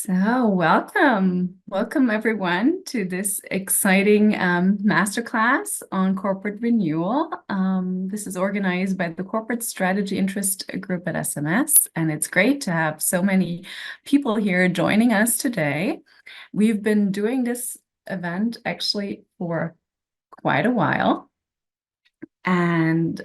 So, welcome everyone to this exciting masterclass on corporate renewal. This is organized by the Corporate Strategy Interest Group at SMS, and it's great to have so many people here joining us today. We've been doing this event actually for quite a while. And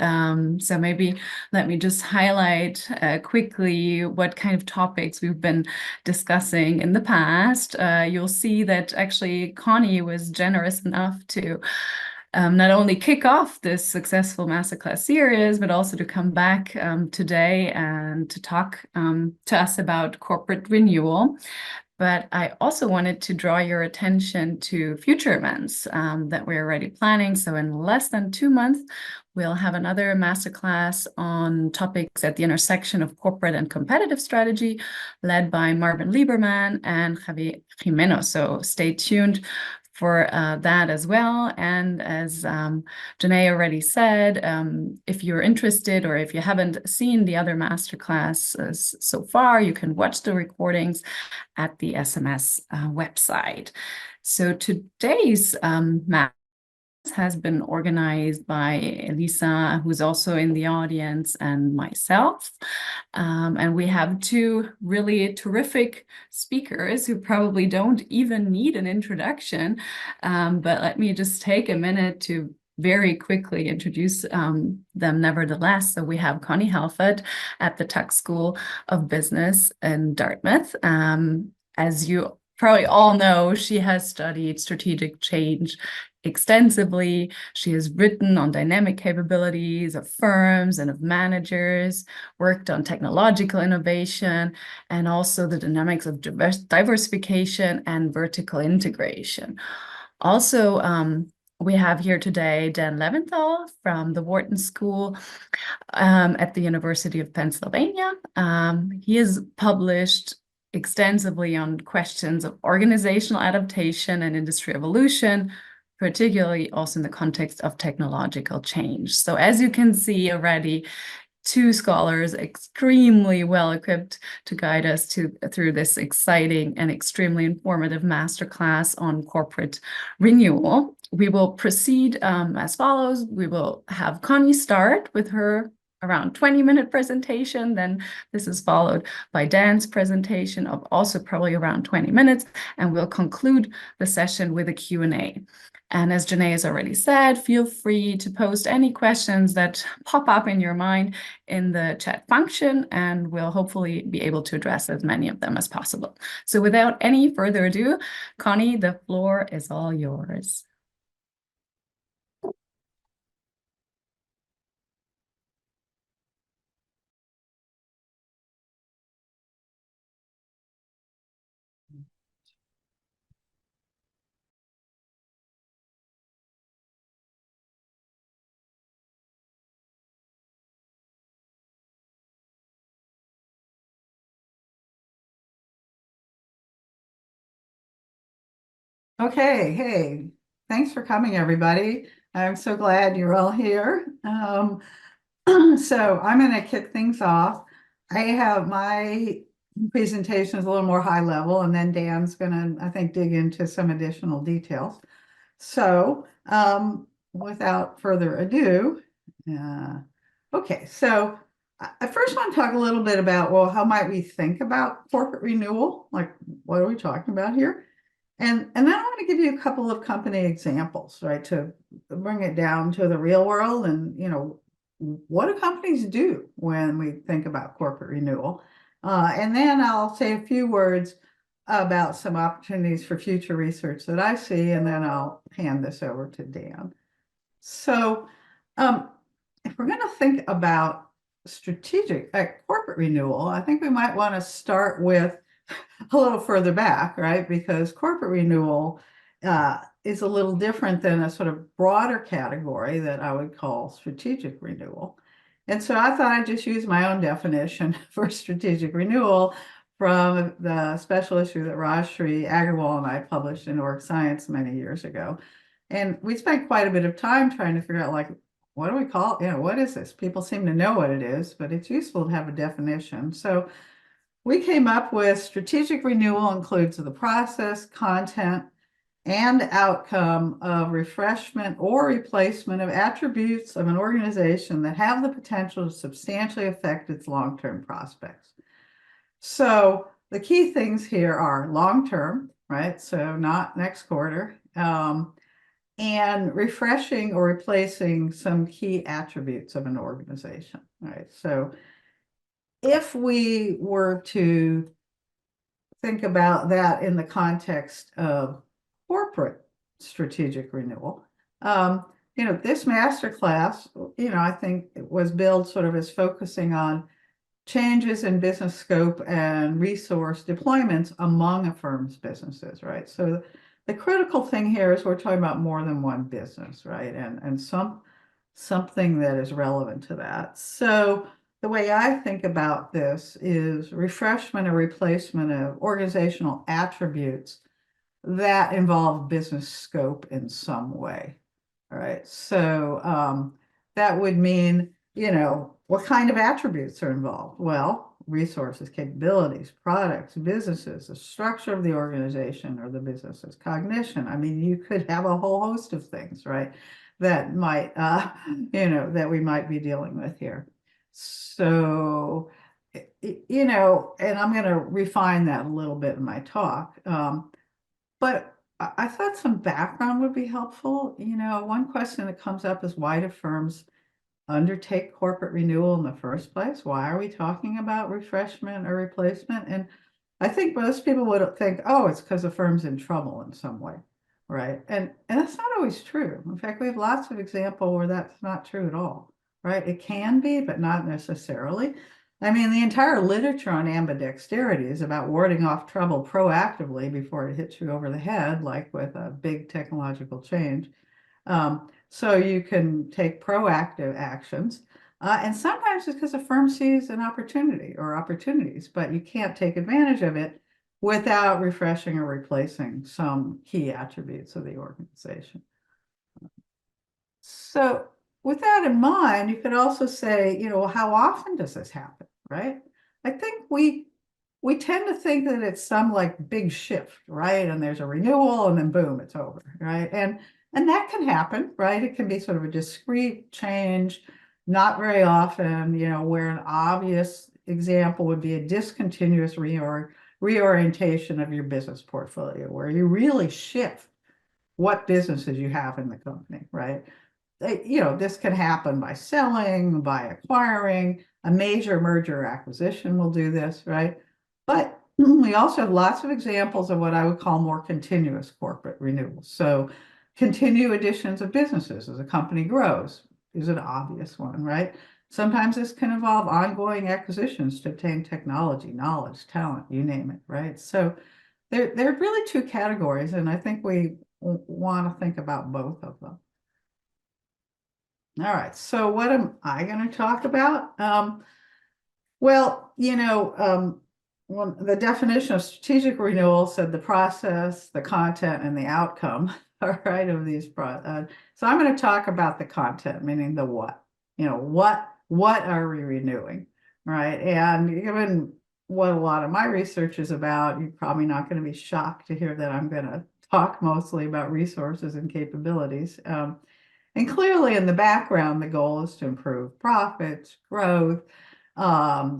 so maybe let me just highlight quickly what kind of topics we've been discussing in the past. You'll see that actually Connie was generous enough to not only kick off this successful masterclass series, but also to come back today and to talk to us about corporate renewal. But I also wanted to draw your attention to future events that we're already planning. So in less than 2 months, we'll have another masterclass on topics at the intersection of corporate and competitive strategy, led by Marvin Lieberman and Javier Jimeno. So stay tuned for that as well. And as Janae already said, if you're interested or if you haven't seen the other masterclasses so far, you can watch the recordings at the SMS website. So today's masterclass has been organized by Elisa, who's also in the audience, and myself. And we have two really terrific speakers who probably don't even need an introduction. But let me just take a minute to very quickly introduce them nevertheless. So we have Connie Helfat at the Tuck School of Business in Dartmouth. As you probably all know, she has studied strategic change extensively. She has written on dynamic capabilities of firms and of managers, worked on technological innovation, and also the dynamics of diversification and vertical integration. Also, we have here today Dan Levinthal from the Wharton School at the University of Pennsylvania. He has published extensively on questions of organizational adaptation and industry evolution, particularly also in the context of technological change. So as you can see already, two scholars extremely well equipped to guide us through this exciting and extremely informative masterclass on corporate renewal. We will proceed as follows. We will have Connie start with her around 20-minute presentation. Then this is followed by Dan's presentation of also probably around 20 minutes, and we'll conclude the session with a Q&A. And as Janae has already said, feel free to post any questions that pop up in your mind in the chat function, and we'll hopefully be able to address as many of them as possible. So without any further ado, Connie, the floor is all yours. Okay, hey, thanks for coming, everybody. I'm so glad you're all here. So I'm going to kick things off. I have my presentation is a little more high level, and then Dan's going to, I think, dig into some additional details. So without further ado, okay, so I first want to talk a little bit about, well, how might we think about corporate renewal? Like, what are we talking about here? And then I want to give you a couple of company examples, right, to bring it down to the real world and, what do companies do when we think about corporate renewal? And then I'll say a few words about some opportunities for future research that I see, and then I'll hand this over to Dan. So if we're going to think about strategic corporate renewal, I think we might want to start with a little further back, right? Because corporate renewal is a little different than a sort of broader category that I would call strategic renewal. And so I thought I'd just use my own definition for strategic renewal from the special issue that Rajshri Agarwal and I published in Org Science many years ago. And we spent quite a bit of time trying to figure out, like, what do we call it? What is this? People seem to know what it is, but it's useful to have a definition. So we came up with strategic renewal includes the process, content, and outcome of refreshment or replacement of attributes of an organization that have the potential to substantially affect its long-term prospects. So the key things here are long-term, right? So not next quarter, and refreshing or replacing some key attributes of an organization, right? So if we were to think about that in the context of corporate strategic renewal, this masterclass, I think it was billed sort of as focusing on changes in business scope and resource deployments among a firm's businesses, right? So the critical thing here is we're talking about more than one business, right? And something that is relevant to that. So the way I think about this is refreshment or replacement of organizational attributes that involve business scope in some way. All right. So that would mean, what kind of attributes are involved? Well, resources, capabilities, products, businesses, the structure of the organization or the business's cognition. I mean, you could have a whole host of things, right? That might, that we might be dealing with here. So, and I'm going to refine that a little bit in my talk. But I thought some background would be helpful. One question that comes up is why do firms undertake corporate renewal in the first place? Why are we talking about refreshment or replacement? And I think most people would think, oh, it's because the firm's in trouble in some way, right? And that's not always true. In fact, we have lots of examples where that's not true at all, right? It can be, but not necessarily. I mean, the entire literature on ambidexterity is about warding off trouble proactively before it hits you over the head, like with a big technological change. So you can take proactive actions. And sometimes it's because a firm sees an opportunity or opportunities, but you can't take advantage of it without refreshing or replacing some key attributes of the organization. So with that in mind, you could also say, how often does this happen, right? I think we tend to think that it's some like big shift, right? And there's a renewal and then boom, it's over, right? And that can happen, right? It can be sort of a discrete change, not very often, where an obvious example would be a discontinuous reorientation of your business portfolio, where you really shift what businesses you have in the company, right? This can happen by selling, by acquiring. A major merger or acquisition will do this, right? But we also have lots of examples of what I would call more continuous corporate renewals. So continue additions of businesses as a company grows is an obvious one, right? Sometimes this can involve ongoing acquisitions to obtain technology, knowledge, talent, you name it, right? So there are really two categories, and I think we want to think about both of them. All right, so what am I going to talk about? Well, the definition of strategic renewal said the process, the content, and the outcome, all right, of these. So I'm going to talk about the content, meaning the what. What are we renewing, right? And given what a lot of my research is about, you're probably not going to be shocked to hear that I'm going to talk mostly about resources and capabilities. And clearly in the background, the goal is to improve profits, growth,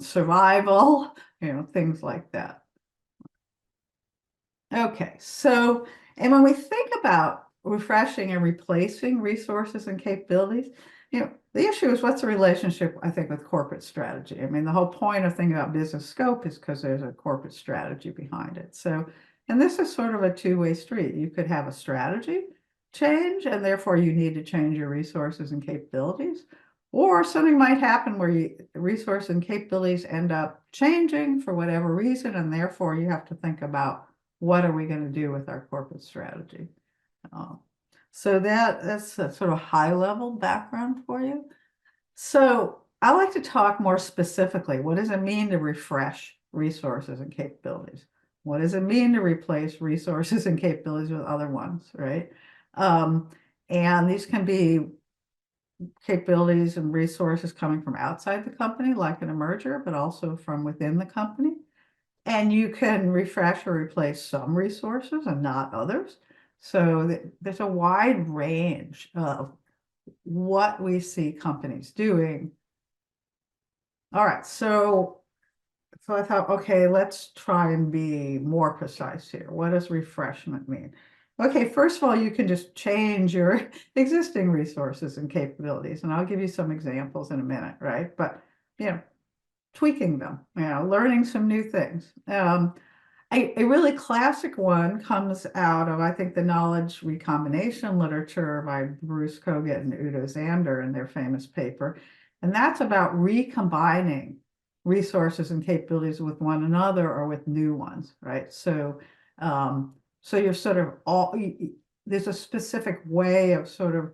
survival, things like that. Okay, so, and when we think about refreshing and replacing resources and capabilities, the issue is what's the relationship, I think, with corporate strategy? I mean, the whole point of thinking about business scope is because there's a corporate strategy behind it. So, and this is sort of a two-way street. You could have a strategy change, and therefore you need to change your resources and capabilities. Or something might happen where resources and capabilities end up changing for whatever reason, and therefore you have to think about what are we going to do with our corporate strategy. So that's a sort of high-level background for you. So I like to talk more specifically. What does it mean to refresh resources and capabilities? What does it mean to replace resources and capabilities with other ones, right? And these can be capabilities and resources coming from outside the company, like in a merger, but also from within the company. And you can refresh or replace some resources and not others. So there's a wide range of what we see companies doing. All right, so I thought, okay, let's try and be more precise here. What does refreshment mean? Okay, first of all, you can just change your existing resources and capabilities, and I'll give you some examples in a minute, right? But, tweaking them, learning some new things. A really classic one comes out of, I think, the knowledge recombination literature by Bruce Kogut and Udo Zander in their famous paper. And that's about recombining resources and capabilities with one another or with new ones, right? So you're sort of there's a specific way of sort of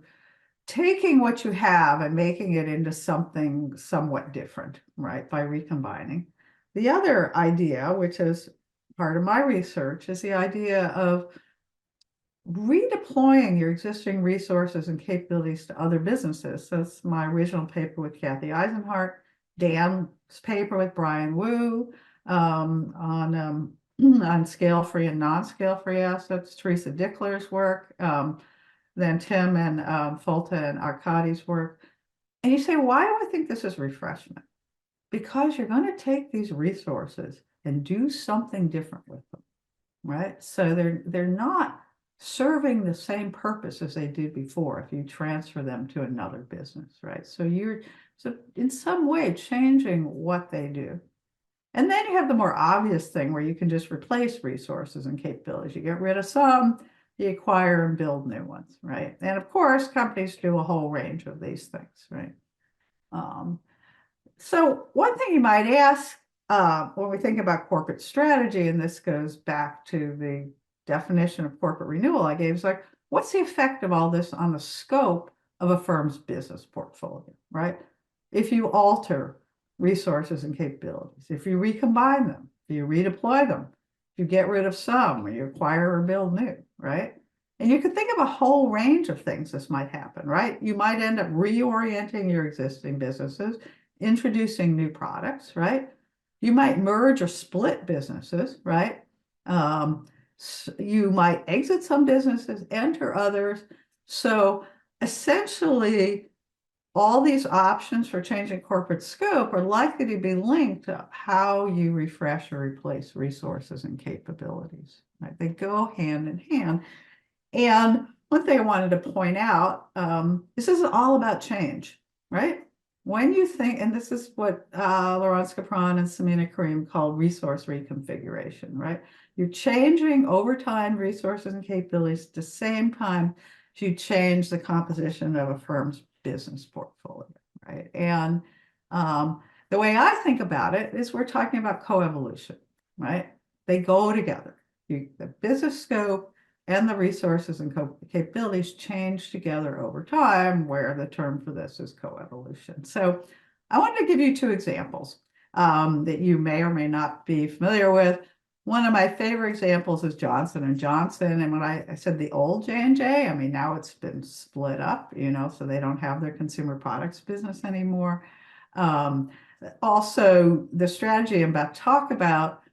taking what you have and making it into something somewhat different, right? By recombining. The other idea, which is part of my research, is the idea of redeploying your existing resources and capabilities to other businesses. So that's my original paper with Kathy Eisenhart, Dan's paper with Brian Wu on scale-free and non-scale-free assets, Teresa Dickler's work, then Tim and Folta and Arkadi's work. And you say, why do I think this is refreshment? Because you're going to take these resources and do something different with them, right? So they're not serving the same purpose as they did before if you transfer them to another business, right? So you're in some way changing what they do. And then you have the more obvious thing where you can just replace resources and capabilities. You get rid of some, you acquire and build new ones, right? And of course, companies do a whole range of these things, right? So one thing you might ask when we think about corporate strategy, and this goes back to the definition of corporate renewal I gave, is like, what's the effect of all this on the scope of a firm's business portfolio, right? If you alter resources and capabilities, if you recombine them, if you redeploy them, if you get rid of some, or you acquire or build new, right? And you could think of a whole range of things this might happen, right? You might end up reorienting your existing businesses, introducing new products, right? You might merge or split businesses, right? You might exit some businesses, enter others. So essentially, all these options for changing corporate scope are likely to be linked to how you refresh or replace resources and capabilities, right? They go hand in hand. And one thing I wanted to point out, this is all about change, right? When you think, and this is what Laurence Capron and Samina Karim call resource reconfiguration, right? You're changing over time resources and capabilities at the same time you change the composition of a firm's business portfolio, right? And the way I think about it is we're talking about coevolution, right? They go together. The business scope and the resources and capabilities change together over time, where the term for this is coevolution. So I wanted to give you two examples that you may or may not be familiar with. One of my favorite examples is Johnson & Johnson. And when I said the old J&J, I mean, now it's been split up, so they don't have their consumer products business anymore. Also, the strategy I'm about to talk about,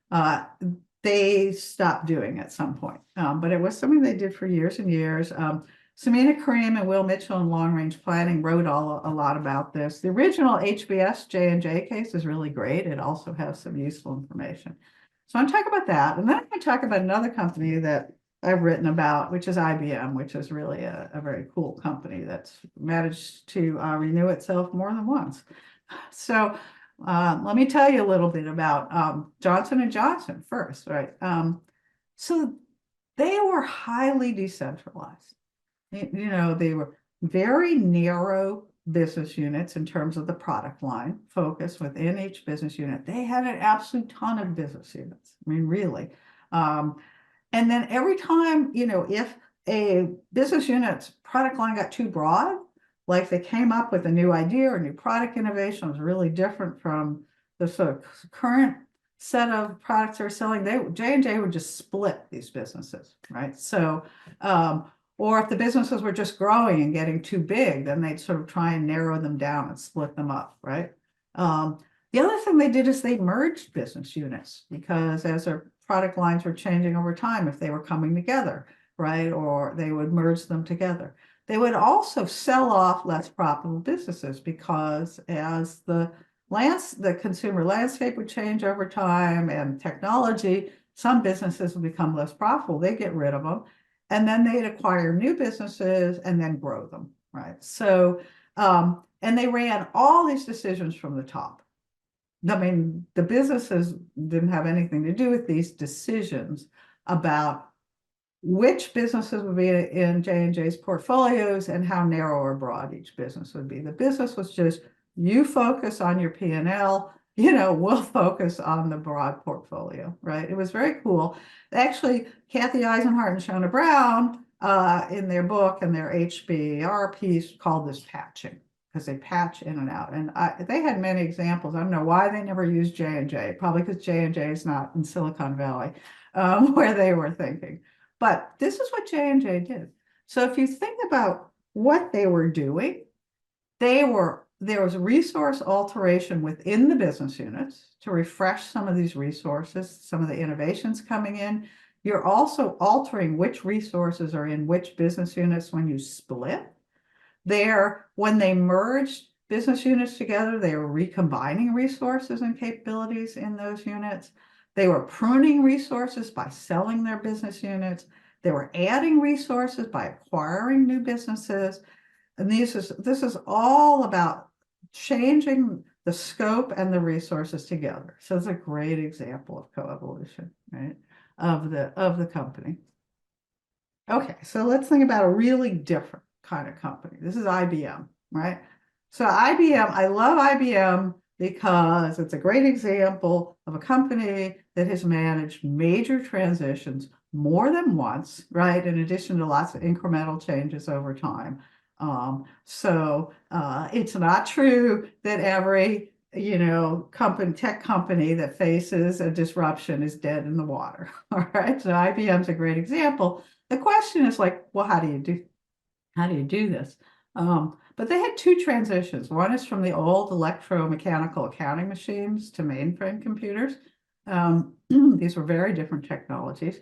they stopped doing at some point, but it was something they did for years and years. Samina Karim and Will Mitchell in Long Range Planning wrote a lot about this. The original HBS J&J case is really great. It also has some useful information. So I'm talking about that. And then I'm going to talk about another company that I've written about, which is IBM, which is really a very cool company that's managed to renew itself more than once. So let me tell you a little bit about Johnson & Johnson first, right? So they were highly decentralized. They were very narrow business units in terms of the product line focus within each business unit. They had an absolute ton of business units. I mean, really. And then every time, if a business unit's product line got too broad, like they came up with a new idea or new product innovation was really different from the sort of current set of products they're selling, J&J would just split these businesses, right? So, or if the businesses were just growing and getting too big, then they'd sort of try and narrow them down and split them up, right? The other thing they did is they merged business units because as their product lines were changing over time, if they were coming together, right, or they would merge them together. They would also sell off less profitable businesses because as the consumer landscape would change over time and technology, some businesses would become less profitable. They get rid of them, and then they'd acquire new businesses and then grow them, right? So, and they ran all these decisions from the top. I mean, the businesses didn't have anything to do with these decisions about which businesses would be in J&J's portfolios and how narrow or broad each business would be. The business was just, you focus on your P&L, we'll focus on the broad portfolio, right? It was very cool. Actually, Kathy Eisenhart and Shona Brown, in their book and their HBR piece, called this patching, because they patch in and out. And they had many examples. I don't know why they never used J&J, probably because J&J is not in Silicon Valley, where they were thinking. But this is what J&J did. So if you think about what they were doing, there was resource alteration within the business units to refresh some of these resources, some of the innovations coming in. You're also altering which resources are in which business units when you split. When they merged business units together, they were recombining resources and capabilities in those units. They were pruning resources by selling their business units. They were adding resources by acquiring new businesses. And this is all about changing the scope and the resources together. So it's a great example of coevolution, right, of the company. Okay, so let's think about a really different kind of company. This is IBM, right? So IBM, I love IBM because it's a great example of a company that has managed major transitions more than once, right? In addition to lots of incremental changes over time. It's not true that every tech company that faces a disruption is dead in the water. All right. So IBM's a great example. The question is like, well, how do you do this? But they had two transitions. One is from the old electromechanical accounting machines to mainframe computers. These were very different technologies.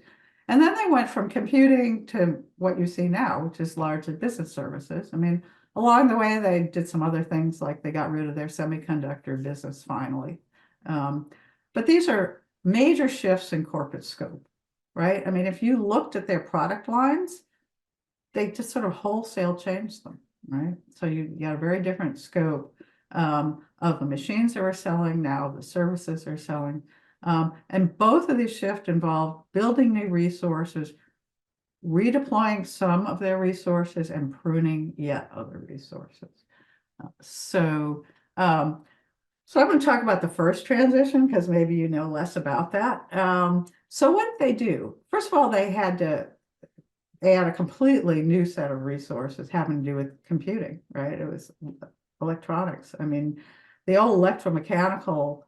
And then they went from computing to what you see now, which is largely business services. I mean, along the way, they did some other things, like they got rid of their semiconductor business finally. But these are major shifts in corporate scope, right? I mean, if you looked at their product lines, they just sort of wholesale changed them, right? So you got a very different scope of the machines they were selling, now the services they're selling. And both of these shifts involve building new resources, redeploying some of their resources, and pruning yet other resources. So I'm going to talk about the first transition because maybe you know less about that. So what did they do? First of all, they had a completely new set of resources having to do with computing, right? It was electronics. I mean, the old electromechanical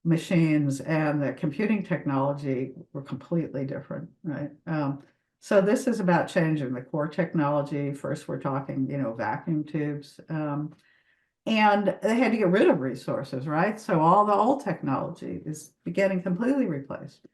machines and the computing technology were completely different, right? So this is about changing the core technology. First, we're talking, vacuum tubes. And they had to get rid of resources, right? So all the old technology is getting completely replaced.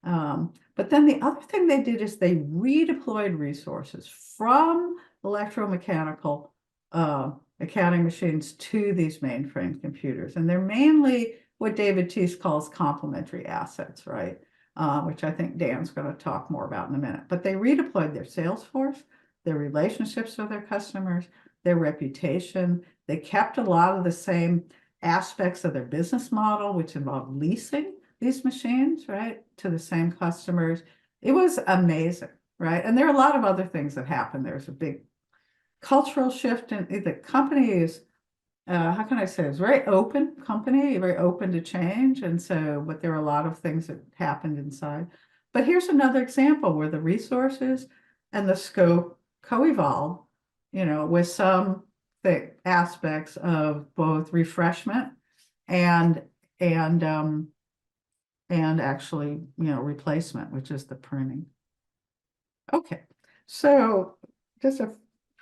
But then the other thing they did is they redeployed resources from electromechanical accounting machines to these mainframe computers. And they're mainly what David Teese calls complementary assets, right? Which I think Dan's going to talk more about in a minute. But they redeployed their sales force, their relationships with their customers, their reputation. They kept a lot of the same aspects of their business model, which involved leasing these machines, right, to the same customers. It was amazing, right? And there are a lot of other things that happened. There's a big cultural shift, and the company is, how can I say, it's a very open company, very open to change. And so, but there are a lot of things that happened inside. But here's another example where the resources and the scope co-evolve, with some aspects of both refreshment and actually, replacement, which is the pruning. Okay, so just a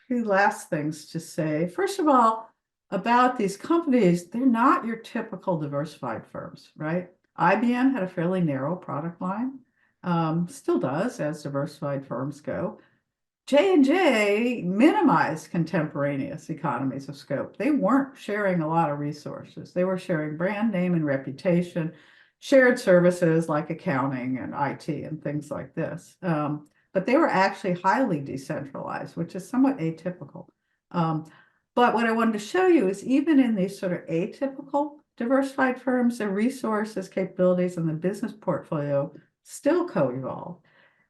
few last things to say. First of all, about these companies, they're not your typical diversified firms, right? IBM had a fairly narrow product line, still does as diversified firms go. J&J minimized contemporaneous economies of scope. They weren't sharing a lot of resources. They were sharing brand name and reputation, shared services like accounting and IT and things like this. But they were actually highly decentralized, which is somewhat atypical. But what I wanted to show you is even in these sort of atypical diversified firms, their resources, capabilities, and the business portfolio still co-evolve.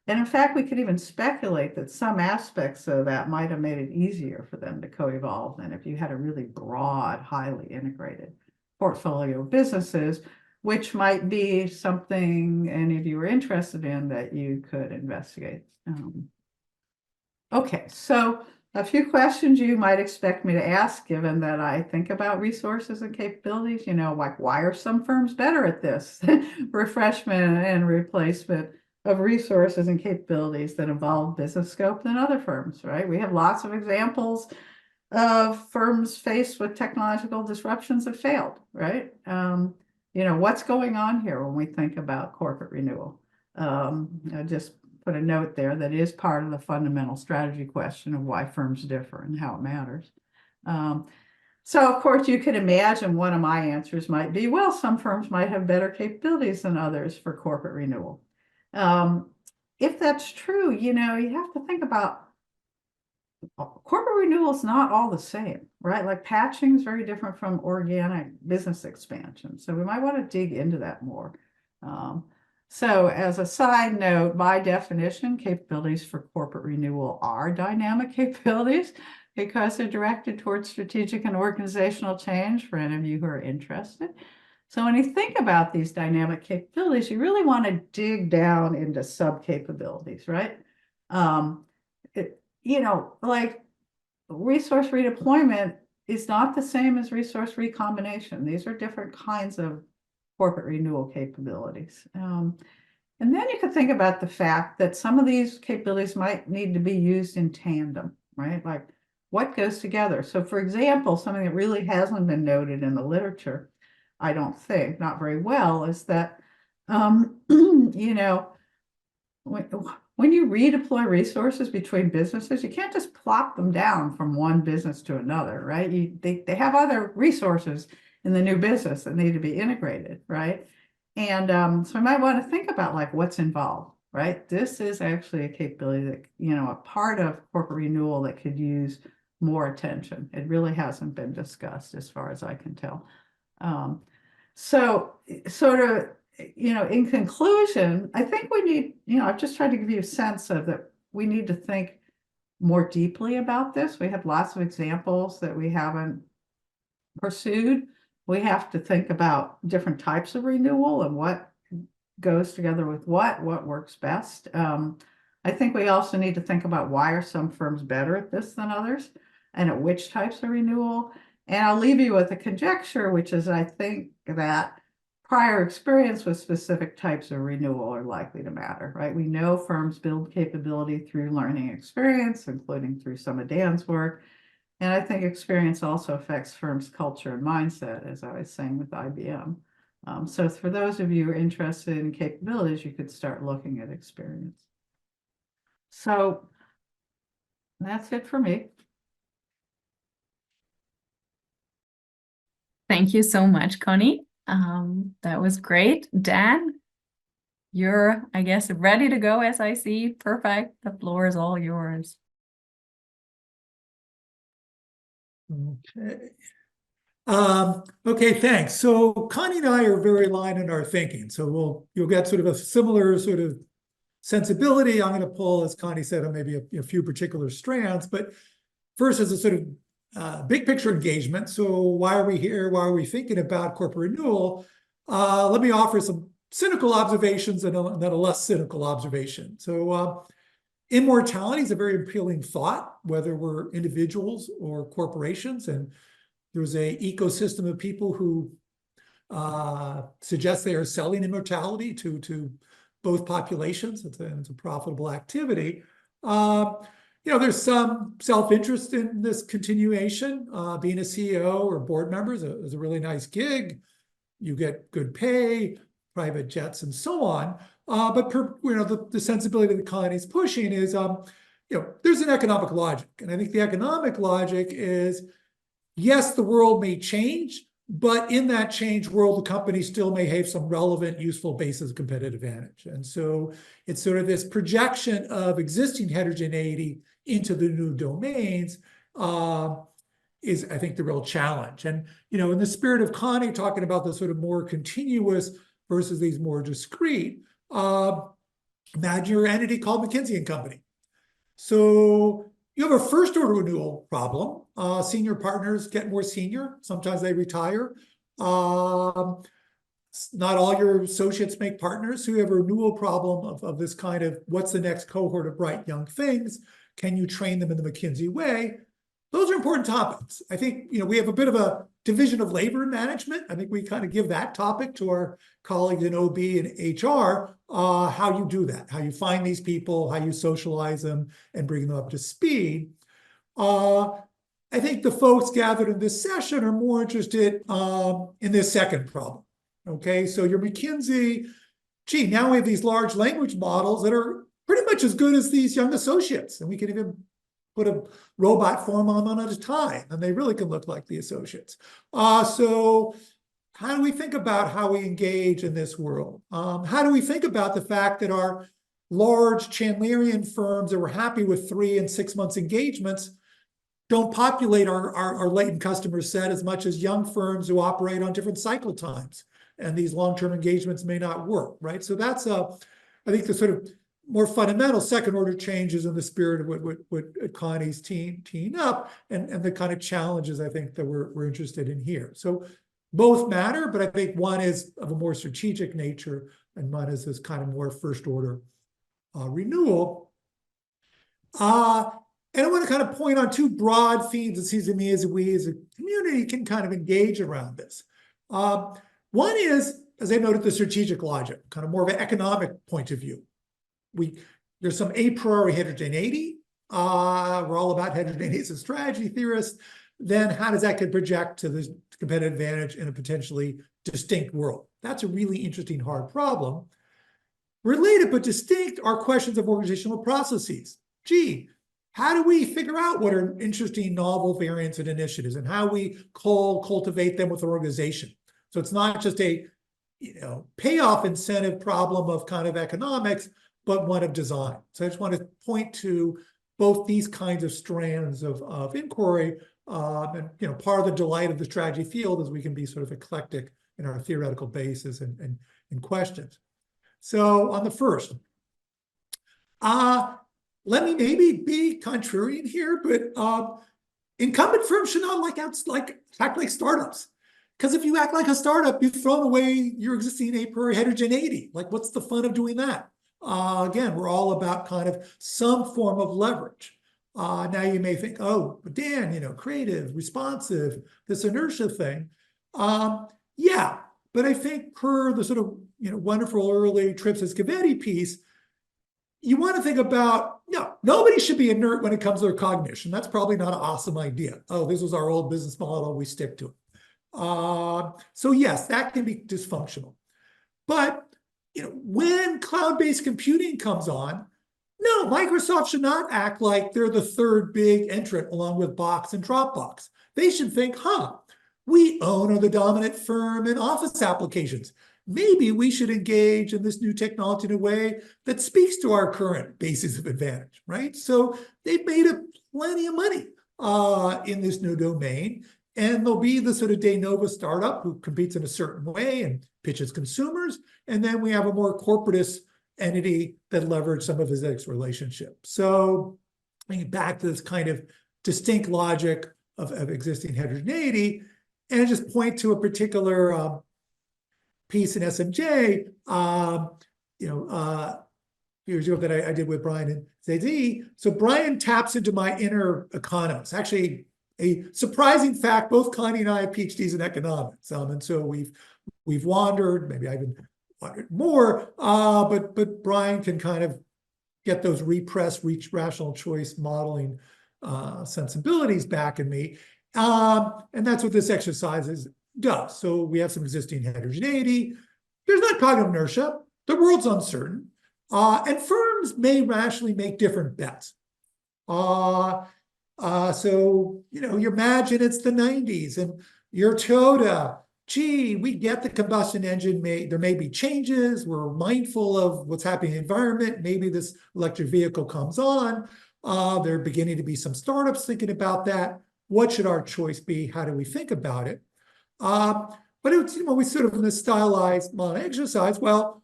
And in fact, we could even speculate that some aspects of that might have made it easier for them to co-evolve than if you had a really broad, highly integrated portfolio of businesses, which might be something any of you are interested in that you could investigate. Okay, so a few questions you might expect me to ask, given that I think about resources and capabilities, like why are some firms better at this? Refreshment and replacement of resources and capabilities that involve business scope than other firms, right? We have lots of examples of firms faced with technological disruptions have failed, right? What's going on here when we think about corporate renewal? I just put a note there that is part of the fundamental strategy question of why firms differ and how it matters. So of course you could imagine one of my answers might be, well, some firms might have better capabilities than others for corporate renewal. If that's true, you have to think about corporate renewal is not all the same, right? Like patching is very different from organic business expansion. So we might want to dig into that more. So as a side note, by definition, capabilities for corporate renewal are dynamic capabilities because they're directed towards strategic and organizational change for any of you who are interested. So when you think about these dynamic capabilities, you really want to dig down into sub-capabilities, right? Like resource redeployment is not the same as resource recombination. These are different kinds of corporate renewal capabilities. And then you could think about the fact that some of these capabilities might need to be used in tandem, right? Like what goes together? So for example, something that really hasn't been noted in the literature, I don't think, not very well, is that, when you redeploy resources between businesses, you can't just plop them down from one business to another, right? They have other resources in the new business that need to be integrated, right? And so I might want to think about like what's involved, right? This is actually a capability that, a part of corporate renewal that could use more attention. It really hasn't been discussed as far as I can tell. So sort of, in conclusion, I think we need, I've just tried to give you a sense of that we need to think more deeply about this. We have lots of examples that we haven't pursued. We have to think about different types of renewal and what goes together with what works best. I think we also need to think about why are some firms better at this than others and at which types of renewal. And I'll leave you with a conjecture, which is I think that prior experience with specific types of renewal are likely to matter, right? We know firms build capability through learning experience, including through some of Dan's work. And I think experience also affects firms' culture and mindset, as I was saying with IBM. So for those of you who are interested in capabilities, you could start looking at experience. So that's it for me. Thank you so much, Connie. That was great. Dan, you're, I guess, ready to go as I see. Perfect. The floor is all yours. Okay. Okay, thanks. So Connie and I are very aligned in our thinking. So you'll get sort of a similar sort of sensibility. I'm going to pull, as Connie said, on maybe a few particular strands. But first, as a sort of big picture engagement. So why are we here? Why are we thinking about corporate renewal? Let me offer some cynical observations and then a less cynical observation. So immortality is a very appealing thought, whether we're individuals or corporations. And there's an ecosystem of people who suggest they are selling immortality to both populations. It's a profitable activity. there's some self-interest in this continuation. Being a CEO or board member is a really nice gig. You get good pay, private jets, and so on. But the sensibility that Connie's pushing is, there's an economic logic. And I think the economic logic is, yes, the world may change, but in that changed world, the company still may have some relevant, useful basis of competitive advantage. And so it's sort of this projection of existing heterogeneity into the new domains is, I think, the real challenge. And, in the spirit of Connie talking about the sort of more continuous versus these more discrete, imagine your entity called McKinsey & Company. So you have a first order renewal problem. Senior partners get more senior. Sometimes they retire. Not all your associates make partners. So you have a renewal problem of this kind of, what's the next cohort of bright young things? Can you train them in the McKinsey way? Those are important topics. I think, we have a bit of a division of labor management. I think we kind of give that topic to our colleagues in OB and HR, how you do that, how you find these people, how you socialize them and bring them up to speed. I think the folks gathered in this session are more interested in this second problem. Okay, so your McKinsey, now we have these large language models that are pretty much as good as these young associates, and we can even put a robot form on them at a time, and they really can look like the associates. So how do we think about how we engage in this world? How do we think about the fact that our large Chandlerian firms that were happy with 3 and 6 months engagements don't populate our latent customer set as much as young firms who operate on different cycle times, and these long-term engagements may not work, right? So that's I think the sort of more fundamental second order changes in the spirit of what Connie's teeing up, and the kind of challenges I think that we're interested in here. So both matter, but I think one is of a more strategic nature, and one is this kind of more first order renewal. And I want to kind of point on 2 broad themes it seems to me as we as a community can kind of engage around this. One is, as I noted, the strategic logic, kind of more of an economic point of view. There's some a priori heterogeneity. We're all about heterogeneity as a strategy theorist. Then how does that project to this competitive advantage in a potentially distinct world? That's a really interesting, hard problem. Related but distinct are questions of organizational processes. How do we figure out what are interesting, novel variants and initiatives, and how we cultivate them with our organization? So it's not just a payoff incentive problem of kind of economics, but one of design. So I just want to point to both these kinds of strands of inquiry. And part of the delight of the strategy field is we can be sort of eclectic in our theoretical basis and questions. So on the first, let me maybe be contrarian here, but incumbent firms should not act like startups. Because if you act like a startup, you've thrown away your existing a priori heterogeneity. Like, what's the fun of doing that? Again, we're all about kind of some form of leverage. Now you may think, oh, but Dan, creative, responsive, this inertia thing. Yeah, but I think per the sort of wonderful early Trips as Cavetti piece, you want to think about, nobody should be inert when it comes to their cognition. That's probably not an awesome idea. Oh, this was our old business model, we stick to it. So yes, that can be dysfunctional. But when cloud-based computing comes on, no, Microsoft should not act like they're the third big entrant along with Box and Dropbox. They should think, we own the dominant firm in Office applications. Maybe we should engage in this new technology in a way that speaks to our current basis of advantage, right? So they've made plenty of money in this new domain, and there'll be the sort of de novo startup who competes in a certain way and pitches consumers, and then we have a more corporatist entity that leverage some of his ex relationship. So I think back to this kind of distinct logic of existing heterogeneity, and just point to a particular piece in SMJ, years ago that I did with Brian and Zazie. So Brian taps into my inner economist. Actually, a surprising fact, both Connie and I have PhDs in economics. And so we've wandered, maybe I even wandered more, but Brian can kind of get those repressed rational choice modeling sensibilities back in me. And that's what this exercise does. So we have some existing heterogeneity. There's not cognitive inertia. The world's uncertain. And firms may rationally make different bets. So, you imagine it's the 90s and you're Toyota. Gee, we get the combustion engine, there may be changes. We're mindful of what's happening in the environment. Maybe this electric vehicle comes on. There are beginning to be some startups thinking about that. What should our choice be? How do we think about it? But it's, we sort of in this stylized modeling exercise, well,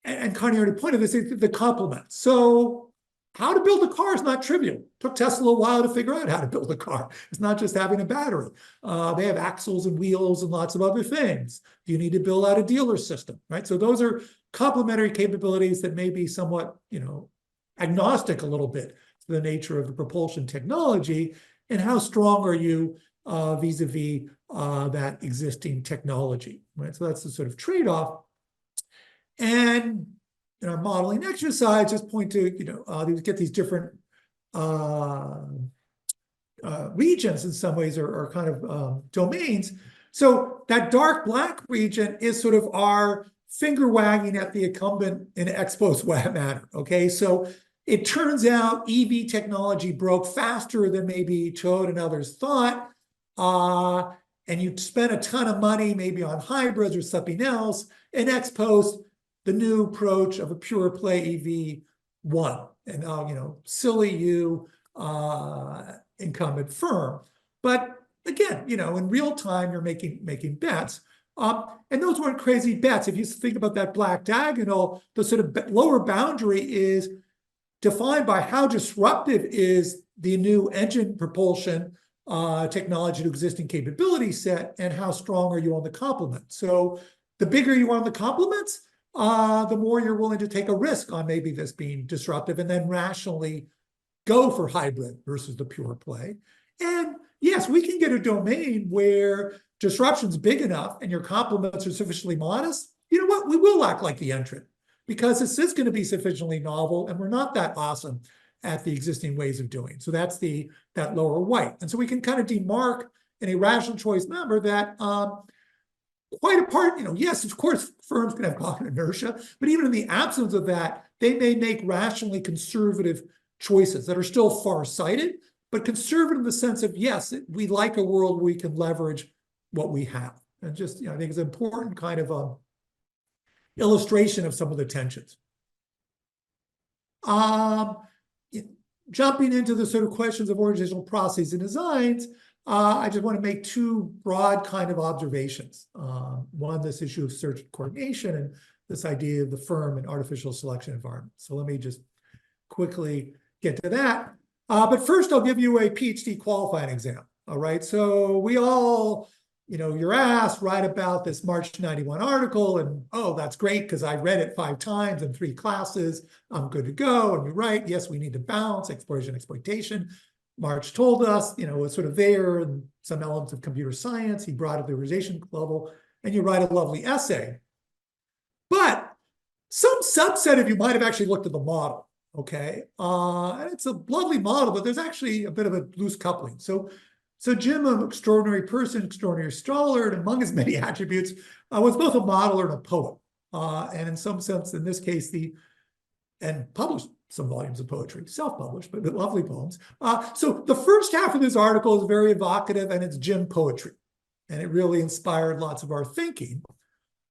and Connie already pointed this, the complement. So how to build a car is not trivial. It took Tesla a while to figure out how to build a car. It's not just having a battery. They have axles and wheels and lots of other things. You need to build out a dealer system, right? So those are complementary capabilities that may be somewhat, agnostic a little bit to the nature of the propulsion technology and how strong are you vis-a-vis that existing technology, right? So that's the sort of trade-off. And in our modeling exercise, just point to, get these different regions in some ways or kind of domains. So that dark black region is sort of our finger wagging at the incumbent in an ex post manner, okay? So it turns out EV technology broke faster than maybe Toyota and others thought, and you spent a ton of money maybe on hybrids or something else, and ex post, the new approach of a pure play EV won. And silly you, incumbent firm. But again, in real time, you're making bets. And those weren't crazy bets. If you think about that black diagonal, the sort of lower boundary is defined by how disruptive is the new engine propulsion technology to existing capability set, and how strong are you on the complement. So the bigger you are on the complements, the more you're willing to take a risk on maybe this being disruptive and then rationally go for hybrid versus the pure play. And yes, we can get a domain where disruption's big enough and your complements are sufficiently modest. You know what? We will act like the entrant because this is going to be sufficiently novel and we're not that awesome at the existing ways of doing. So that's that lower white. And so we can kind of demark in a rational choice number that quite apart, yes, of course, firms can have cognitive inertia, but even in the absence of that, they may make rationally conservative choices that are still far-sighted, but conservative in the sense of, yes, we like a world where we can leverage what we have. And just, I think it's an important kind of illustration of some of the tensions. Jumping into the sort of questions of organizational processes and designs, I just want to make two broad kind of observations. One, this issue of search and coordination, and this idea of the firm and artificial selection environment. So let me just quickly get to that. But first, I'll give you a PhD qualifying exam. All right. So we all, you're asked, write about this March 91 article, and oh, that's great because I read it 5 times in 3 classes. I'm good to go. And you write, yes, we need to balance exploration and exploitation. March told us, it's sort of there and some elements of computer science. He brought it to the organization level, and you write a lovely essay. But some subset of you might have actually looked at the model, okay? And it's a lovely model, but there's actually a bit of a loose coupling. So Jim, an extraordinary person, extraordinary scholar, and among his many attributes, was both a modeler and a poet. And in some sense, in this case, and published some volumes of poetry, self-published, but lovely poems. So the first half of this article is very evocative, and it's Jim poetry. And it really inspired lots of our thinking.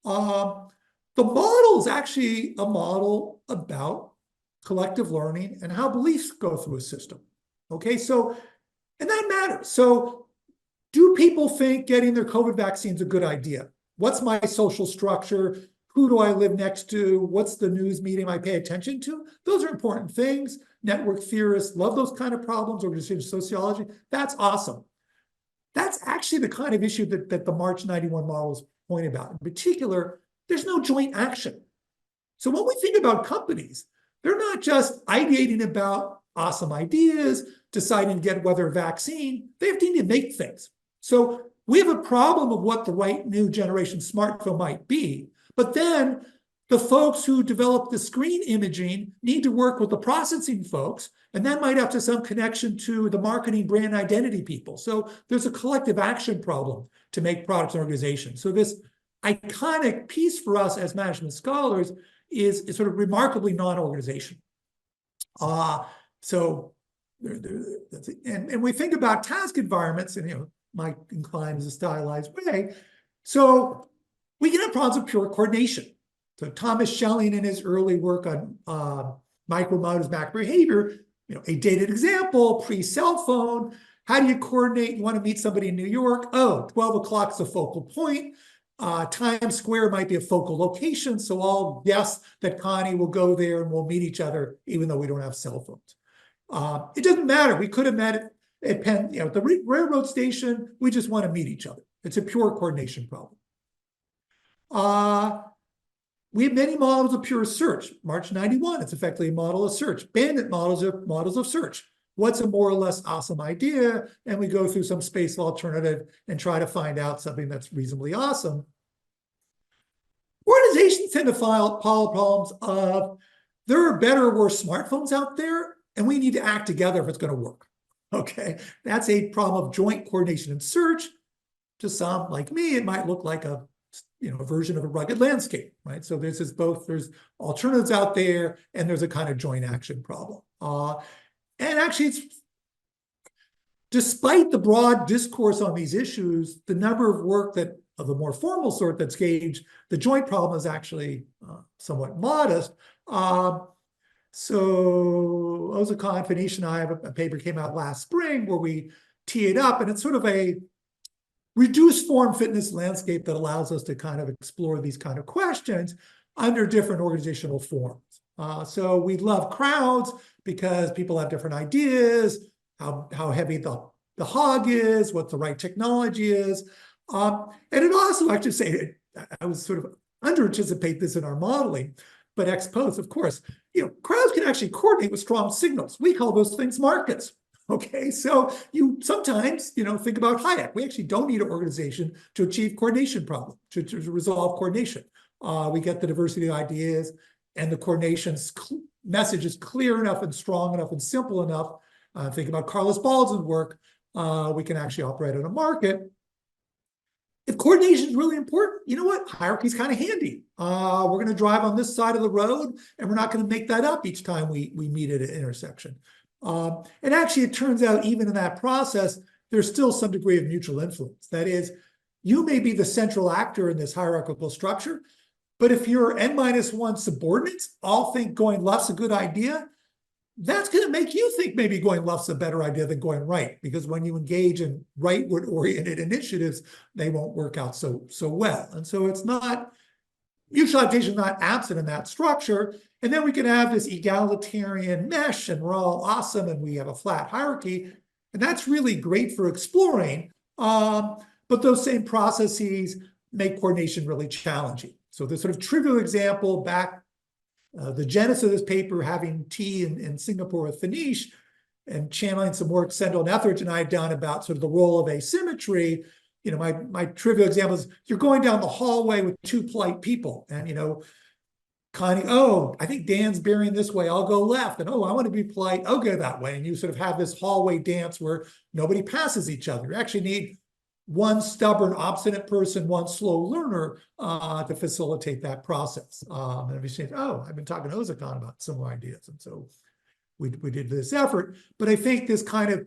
The model is actually a model about collective learning and how beliefs go through a system. Okay, so, and that matters. So do people think getting their COVID vaccine is a good idea? What's my social structure? Who do I live next to? What's the news medium I pay attention to? Those are important things. Network theorists love those kind of problems, organizational sociology. That's awesome. That's actually the kind of issue that the March 91 models point about. In particular, there's no joint action. So when we think about companies, they're not just ideating about awesome ideas, deciding to get whether a vaccine, they have to make things. So we have a problem of what the right new generation smartphone might be. But then the folks who develop the screen imaging need to work with the processing folks, and that might have to some connection to the marketing brand identity people. So there's a collective action problem to make products and organizations. So this iconic piece for us as management scholars is sort of remarkably non-organizational. And we think about task environments, and Mike inclines a stylized way. So we can have problems of pure coordination. So Thomas Schelling, in his early work on micromodels, macro behavior, a dated example, pre-cell phone. How do you coordinate? You want to meet somebody in New York? Oh, 12 o'clock is a focal point. Times Square might be a focal location, so I'll guess that Connie will go there and we'll meet each other, even though we don't have cell phones. It doesn't matter. We could have met at Penn, at the railroad station. We just want to meet each other. It's a pure coordination problem. We have many models of pure search. March 91, it's effectively a model of search. Bandit models are models of search. What's a more or less awesome idea? And we go through some space alternative and try to find out something that's reasonably awesome. Organizations tend to follow problems of there are better or worse smartphones out there, and we need to act together if it's going to work. Okay, that's a problem of joint coordination and search. To some, like me, it might look like a version of a rugged landscape, right? So there's alternatives out there, and there's a kind of joint action problem. And actually, it's despite the broad discourse on these issues, the number of work that of the more formal sort that's gauged the joint problem is actually somewhat modest. So Ozakon, Phoenicia, and I have a paper came out last spring where we tee it up, and it's sort of a reduced form fitness landscape that allows us to kind of explore these kind of questions under different organizational forms. So we love crowds because people have different ideas, how heavy the hog is, what the right technology is. And it also, I have to say, I was sort of under-anticipate this in our modeling, but ex post, of course, crowds can actually coordinate with strong signals. We call those things markets. Okay, so you sometimes, think about Hayek. We actually don't need an organization to achieve coordination problem, to resolve coordination. We get the diversity of ideas, and the coordination message is clear enough and strong enough and simple enough. Think about Carlos Baldwin's work. We can actually operate on a market. If coordination is really important, you know what? Hierarchy is kind of handy. We're going to drive on this side of the road, and we're not going to make that up each time we meet at an intersection. And actually, it turns out even in that process, there's still some degree of mutual influence. That is, you may be the central actor in this hierarchical structure, but if your N-1 subordinates all think going left's a good idea, that's going to make you think maybe going left's a better idea than going right, because when you engage in rightward-oriented initiatives, they won't work out so well. And so it's not, mutual adaptation is not absent in that structure. And then we can have this egalitarian mesh, and we're all awesome, and we have a flat hierarchy. And that's really great for exploring. But those same processes make coordination really challenging. So the sort of trivial example back, the genesis of this paper, having tea in Singapore with Phoenicia and channeling some work Sendel and Etheridge and I have done about sort of the role of asymmetry. My trivial example is you're going down the hallway with two polite people, and Connie, oh, I think Dan's bearing this way, I'll go left. And oh, I want to be polite, I'll go that way. And you sort of have this hallway dance where nobody passes each other. You actually need one stubborn, obstinate person, one slow learner to facilitate that process. And if you say, oh, I've been talking to Ozakon about similar ideas. And so we did this effort. But I think this kind of,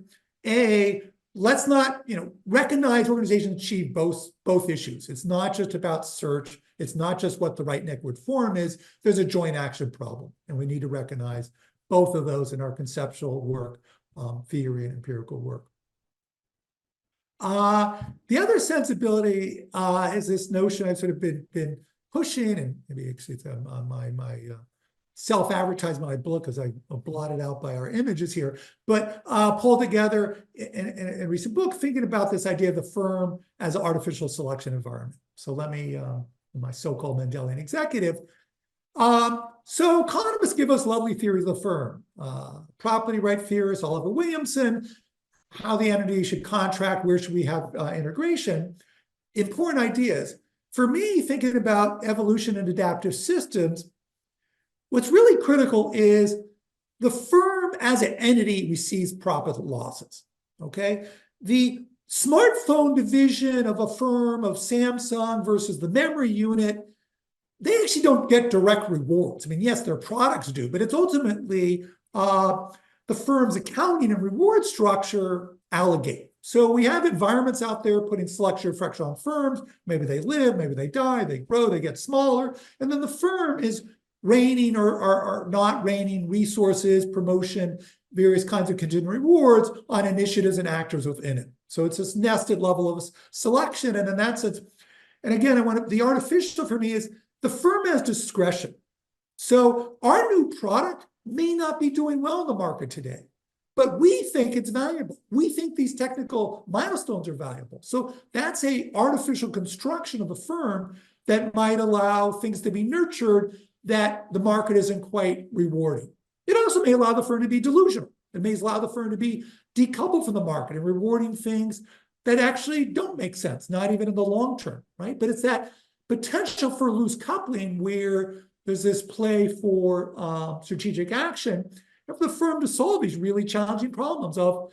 let's not, recognize organizations achieve both issues. It's not just about search. It's not just what the right network form is. There's a joint action problem, and we need to recognize both of those in our conceptual work, theory and empirical work. The other sensibility is this notion I've sort of been pushing, and maybe it's on my self-advertisement, my book, because I blotted out by our images here, but pulled together in a recent book, thinking about this idea of the firm as an artificial selection environment. So let me, my so-called Mendelian executive. So economists give us lovely theories of the firm. Property right theorist Oliver Williamson, how the entity should contract, where should we have integration. Important ideas. for me, thinking about evolution and adaptive systems, what's really critical is the firm as an entity receives profit losses, okay? The smartphone division of a firm of Samsung versus the memory unit, they actually don't get direct rewards. I mean, yes, their products do, but it's ultimately the firm's accounting and reward structure allocate. So we have environments out there putting selection pressure on firms. Maybe they live, maybe they die, they grow, they get smaller. And then the firm is raining or not raining resources, promotion, various kinds of contingent rewards on initiatives and actors within it. So it's this nested level of selection. And in that sense, and again, the artificial for me is the firm has discretion. So our new product may not be doing well in the market today, but we think it's valuable. We think these technical milestones are valuable. So that's an artificial construction of a firm that might allow things to be nurtured that the market isn't quite rewarding. It also may allow the firm to be delusional. It may allow the firm to be decoupled from the market and rewarding things that actually don't make sense, not even in the long term, right? But it's that potential for loose coupling where there's this play for strategic action for the firm to solve these really challenging problems of,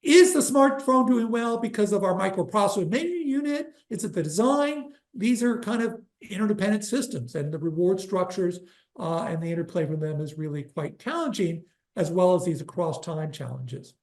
is the smartphone doing well because of our microprocessor memory unit? Is it the design? These are kind of interdependent systems, and the reward structures and the interplay from them is really quite challenging, as well as these across time challenges.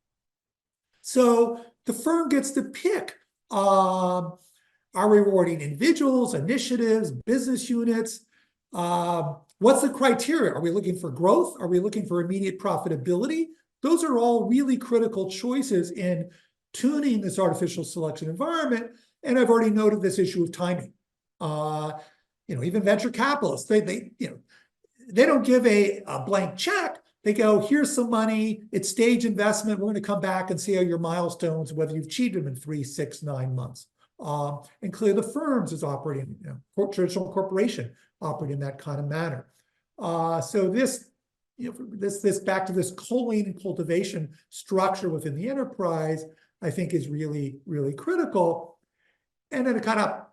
So the firm gets to pick are rewarding individuals, initiatives, business units. What's the criteria? Are we looking for growth? Are we looking for immediate profitability? Those are all really critical choices in tuning this artificial selection environment. And I've already noted this issue of timing. Even venture capitalists, they don't give a blank check. They go, here's some money, it's stage investment. We're going to come back and see how your milestones, whether you've achieved them in 3, 6, 9 months. And clearly the firms is operating, traditional corporation operating in that kind of manner. So this back to this culling and cultivation structure within the enterprise, I think is really, really critical. And at a kind of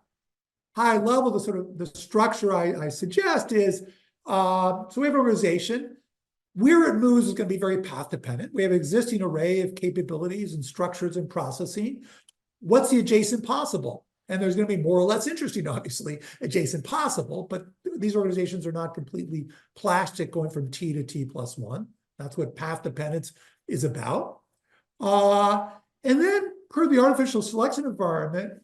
high level, the structure I suggest is, so we have an organization. Where it moves is going to be very path dependent. We have an existing array of capabilities and structures and processing. What's the adjacent possible? And there's going to be more or less interesting, obviously, adjacent possible, but these organizations are not completely plastic going from T to T+1. That's what path dependence is about. And then per the artificial selection environment,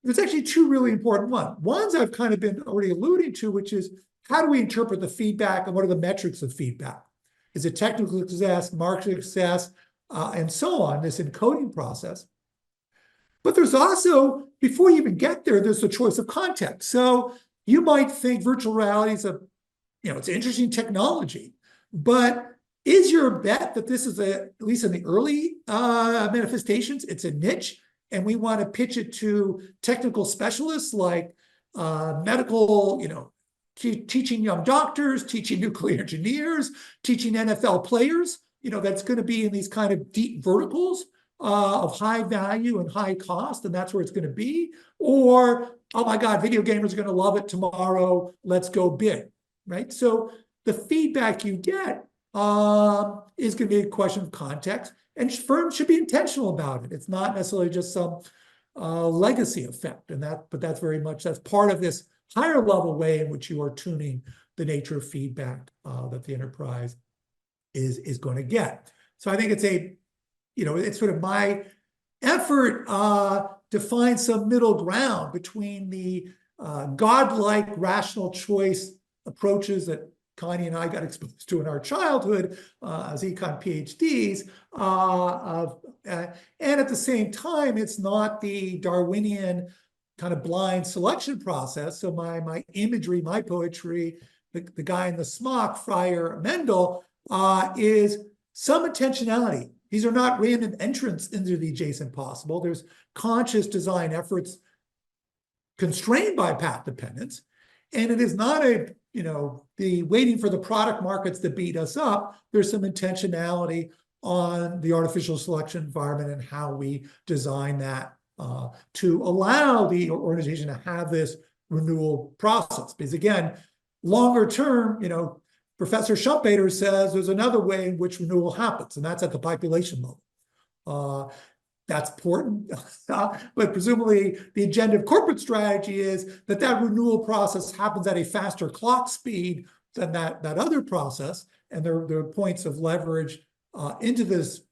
there's actually two really important ones I've kind of been already alluding to, which is how do we interpret the feedback and what are the metrics of feedback? Is it technical success, market success, and so on, this encoding process? But there's also, before you even get there, there's the choice of context. So you might think virtual reality is it's interesting technology, but is your bet that this is at least in the early manifestations, it's a niche, and we want to pitch it to technical specialists like medical, teaching young doctors, teaching nuclear engineers, teaching NFL players, that's going to be in these kind of deep verticals of high value and high cost, and that's where it's going to be. Or, oh my God, video gamers are going to love it tomorrow, let's go big, right? So the feedback you get is going to be a question of context, and firms should be intentional about it. It's not necessarily just some legacy effect, but that's very much, that's part of this higher level way in which you are tuning the nature of feedback that the enterprise is going to get. So I think it's it's sort of my effort to find some middle ground between the godlike rational choice approaches that Connie and I got exposed to in our childhood as econ PhDs, and at the same time, it's not the Darwinian kind of blind selection process. So my imagery, my poetry, the guy in the smock, Friar Mendel, is some intentionality. These are not random entrants into the adjacent possible. There's conscious design efforts constrained by path dependence. And it is not the waiting for the product markets to beat us up. There's some intentionality on the artificial selection environment and how we design that to allow the organization to have this renewal process. Because again, longer term, Professor Schumpeter says there's another way in which renewal happens, and that's at the population level. That's important, but presumably the agenda of corporate strategy is that renewal process happens at a faster clock speed than that other process, and there are points of leverage into this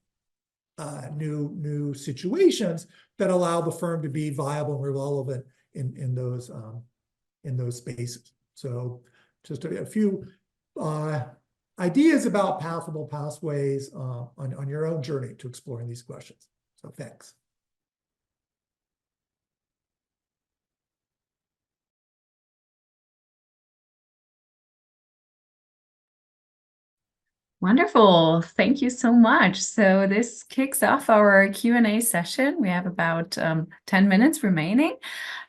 new situations that allow the firm to be viable and relevant in those spaces. So just a few ideas about pathable pathways on your own journey to exploring these questions. So thanks. Wonderful. Thank you so much. So this kicks off our Q&A session. We have about 10 minutes remaining.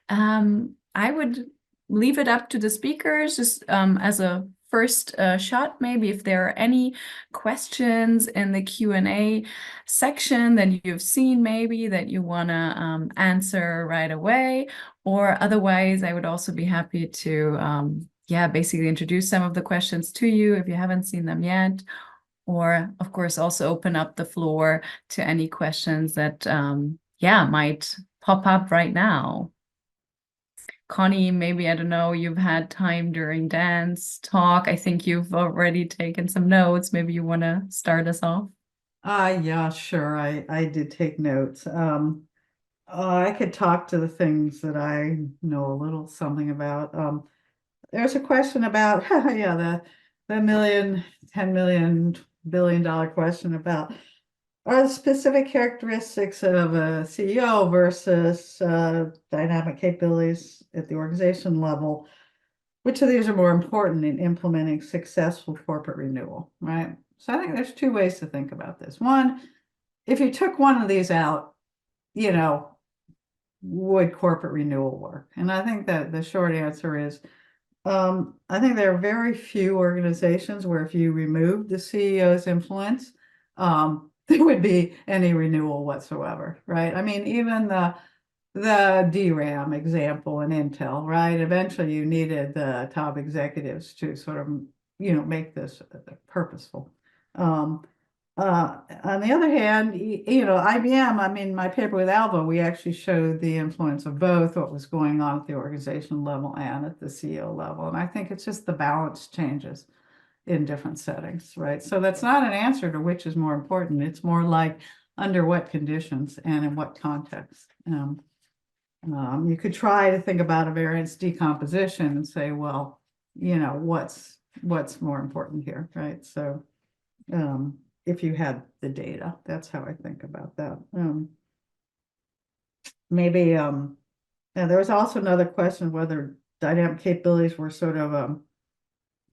I would leave it up to the speakers just as a first shot, maybe if there are any questions in the Q&A section that you've seen maybe that you want to answer right away, or otherwise I would also be happy to basically introduce some of the questions to you if you haven't seen them yet, or of course also open up the floor to any questions that might pop up right now. Connie, maybe, I don't know, you've had time during Dan's talk. I think you've already taken some notes. Maybe you want to start us off? Yeah, sure. I did take notes. I could talk to the things that I know a little something about. There's a question about, the $10 million, billion question about, are the specific characteristics of a CEO versus dynamic capabilities at the organization level, which of these are more important in implementing successful corporate renewal, right? So I think there's two ways to think about this. One, if you took one of these out, would corporate renewal work? And I think that the short answer is, I think there are very few organizations where if you remove the CEO's influence, there would be any renewal whatsoever, right? I mean, even the DRAM example in Intel, right? Eventually you needed the top executives to sort of, make this purposeful. On the other hand, IBM, I mean, my paper with Alva, we actually showed the influence of both what was going on at the organization level and at the CEO level. And I think it's just the balance changes in different settings, right? So that's not an answer to which is more important. It's more like under what conditions and in what context. You could try to think about a variance decomposition and say, well, what's more important here, right? So if you had the data, that's how I think about that. Maybe there was also another question whether dynamic capabilities were sort of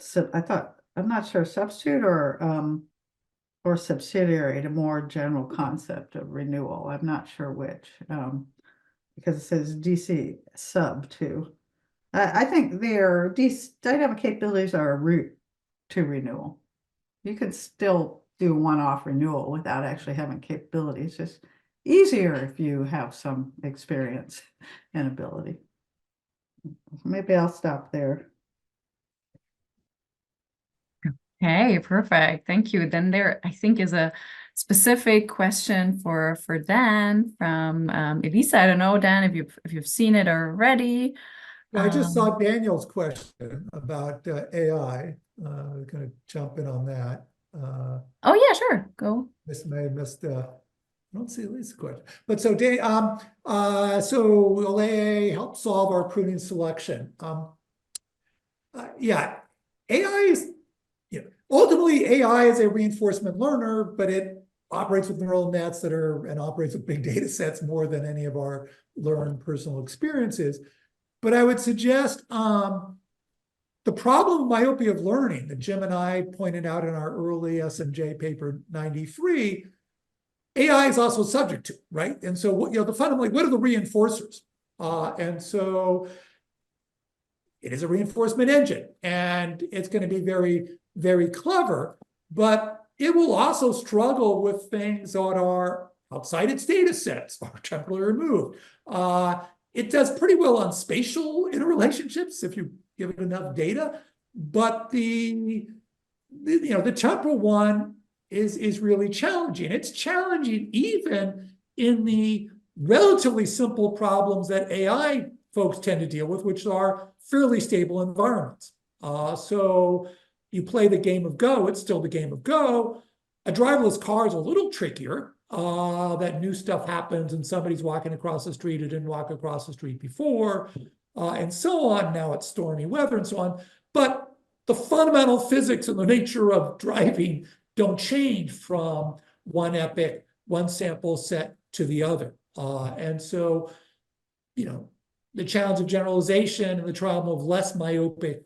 so I'm not sure, substitute or subsidiary to more general concept of renewal. I'm not sure which, because it says DC sub to. I think these dynamic capabilities are a route to renewal. You could still do one-off renewal without actually having capabilities. It's just easier if you have some experience and ability. Maybe I'll stop there. Okay, perfect. Thank you. Then there, I think, is a specific question for Dan from Elisa. I don't know, Dan, if you've seen it already. I just saw Daniel's question about AI. Going to jump in on that. Oh yeah, sure. Go. I don't see Elisa's question, but so so will AI help solve our pruning selection? Yeah, AI is. Ultimately, AI is a reinforcement learner, but it operates with neural nets and operates with big data sets more than any of our learned personal experiences. But I would suggest the problem of myopia of learning that Jim and I pointed out in our early SMJ paper 93, AI is also subject to, right? And so, fundamentally, what are the reinforcers? And so it is a reinforcement engine, and it's going to be very, very clever, but it will also struggle with things that are outside its data sets or temporarily removed. It does pretty well on spatial interrelationships if you give it enough data, but the temporal one is really challenging. It's challenging even in the relatively simple problems that AI folks tend to deal with, which are fairly stable environments. So you play the game of Go, it's still the game of Go. A driverless car is a little trickier. That new stuff happens and somebody's walking across the street who didn't walk across the street before, and so on. Now it's stormy weather and so on. But the fundamental physics and the nature of driving don't change from one epoch, one sample set to the other. And so, the challenge of generalization and the problem of less myopic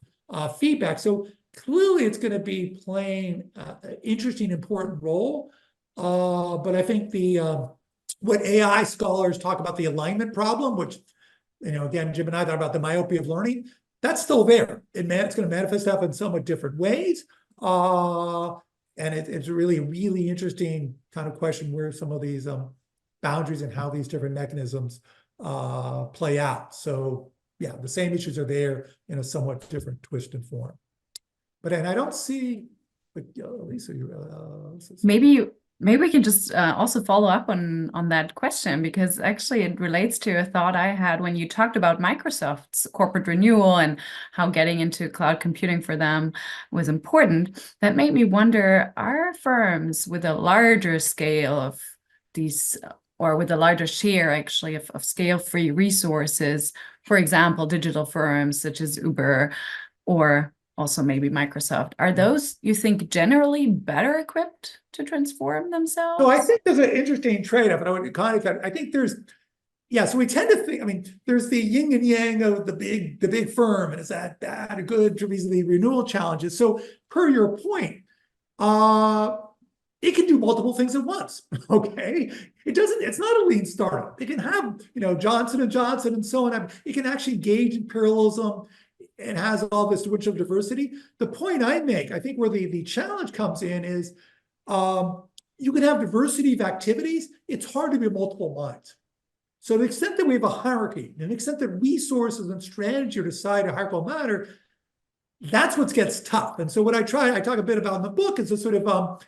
feedback. So clearly it's going to be playing an interesting, important role. But I think what AI scholars talk about the alignment problem, which, again, Jim and I thought about the myopia of learning, that's still there. It's going to manifest itself in somewhat different ways. And it's a really interesting kind of question where some of these boundaries and how these different mechanisms play out. So yeah, the same issues are there in a somewhat different twist and form. But and I don't see, but Lisa, Maybe we can just also follow up on that question, because actually it relates to a thought I had when you talked about Microsoft's corporate renewal and how getting into cloud computing for them was important. That made me wonder, are firms with a larger scale of these, or with a larger share actually of scale-free resources, for example, digital firms such as Uber, or also maybe Microsoft, are those, you think, generally better equipped to transform themselves? So I think there's an interesting trade-off. I think there's, so we tend to think, there's the yin and yang of the big firm, and is that bad or good to the renewal challenges. So per your point, it can do multiple things at once. Okay, it's not a lean startup. It can have, Johnson & Johnson and so on. It can actually engage in parallelism. It has all this rich of diversity. The point I make, I think where the challenge comes in is, you can have diversity of activities. It's hard to be multiple minds. So to the extent that we have a hierarchy, and to the extent that resources and strategy are decided in a hierarchical manner, that's what gets tough. And so what I talk a bit about in the book is a sort of,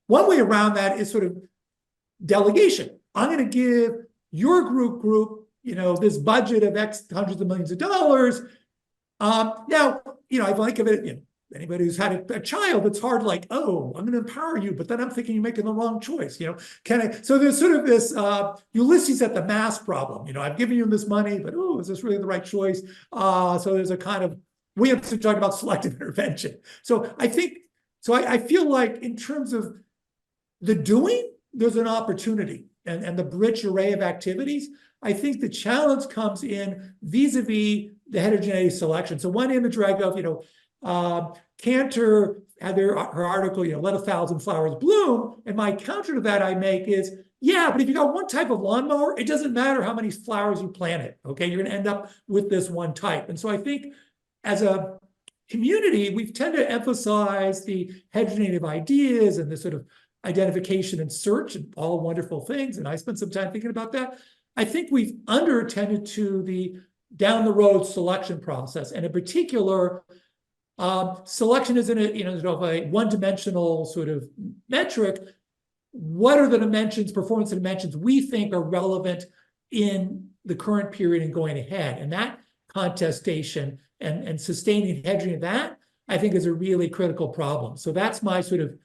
one way around that is sort of delegation. I'm going to give your group, this budget of X hundreds of millions of dollars. Now, I think of it, anybody who's had a child, it's hard, like, oh, I'm going to empower you, but then I'm thinking you're making the wrong choice. So there's sort of this Ulysses at the mass problem. I've given you this money, but is this really the right choice? So there's a kind of, we have to talk about selective intervention. So I feel like in terms of the doing, there's an opportunity, and the rich array of activities. I think the challenge comes in vis-a-vis the heterogeneity selection. So one image where I go, Cantor had her article, let 1,000 flowers bloom. And my counter to that I make is, but if you got one type of lawnmower, it doesn't matter how many flowers you planted. Okay, you're going to end up with this one type. And so I think as a community, we tend to emphasize the heterogeneity of ideas and the sort of identification and search and all wonderful things. And I spent some time thinking about that. I think we've under-attended to the down the road selection process. And in particular, selection isn't a one-dimensional sort of metric. What are the dimensions, performance dimensions we think are relevant in the current period and going ahead? And that contestation and sustaining heterogeneity of that, I think, is a really critical problem. So that's my sort of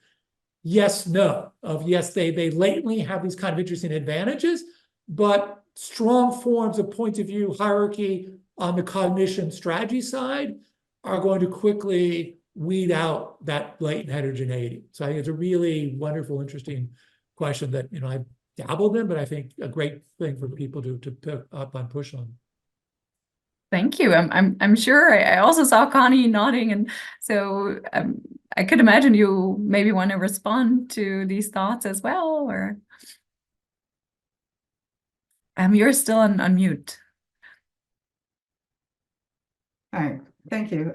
yes, no, of yes, they latently have these kind of interesting advantages, but strong forms of point of view hierarchy on the cognition strategy side are going to quickly weed out that latent heterogeneity. So I think it's a really wonderful, interesting question that I've dabbled in, but I think a great thing for people to pick up and push on. Thank you. I'm sure. I also saw Connie nodding, and so I could imagine you maybe want to respond to these thoughts as well, or you're still on mute. All right, thank you.